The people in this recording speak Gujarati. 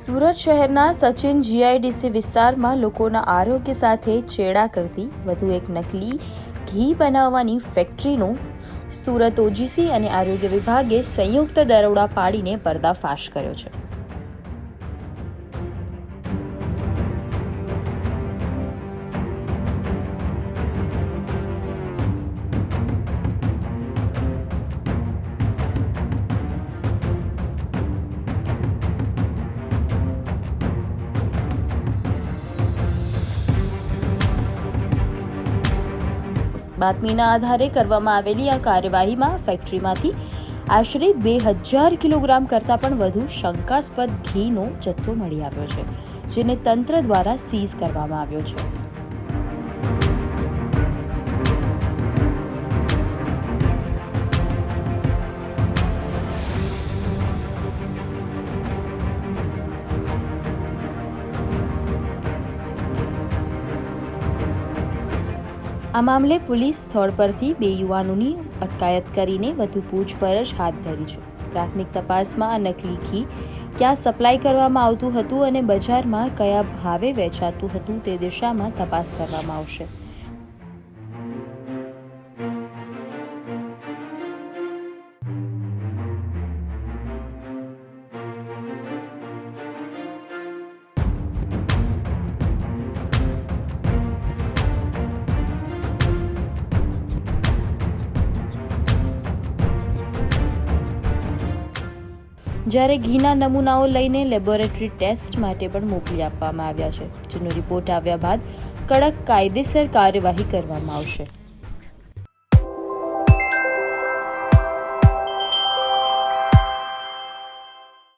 સુરત શહેરના સચિન જીઆઈડીસી વિસ્તારમાં લોકોના આરોગ્ય સાથે ચેડા કરતી વધુ એક નકલી ઘી બનાવવાની ફેક્ટરીનો સુરત ઓજીસી અને આરોગ્ય વિભાગે સંયુક્ત દરોડા પાડીને પર્દાફાશ કર્યો છે. બાતમીના આધારે કરવામાં આવેલી આ કાર્યવાહીમાં ફેક્ટરીમાંથી આશરે 2000 કિલોગ્રામ કરતાં પણ વધુ શંકાસ્પદ ઘીનો જથ્થો મળી આવ્યો છે, જેને તંત્ર દ્વારા સીઝ કરવામાં આવ્યો છે. આ મામલે પોલીસ સ્થળ પરથી 2 યુવાનોની અટકાયત કરીને વધુ પૂછપરછ હાથ ધરી છે. પ્રાથમિક તપાસમાં આ નકલી ઘી ક્યાં સપ્લાય કરવામાં આવતું હતું અને બજારમાં કયા ભાવે વેચાતું હતું તે દિશામાં તપાસ કરવામાં આવશે. જ્યારે ઘીના નમૂનાઓ લઈને લેબોરેટરી ટેસ્ટ માટે પણ મોકલી આપવામાં આવ્યા છે, જેનો રિપોર્ટ આવ્યા બાદ કડક કાયદેસર કાર્યવાહી કરવામાં આવશે.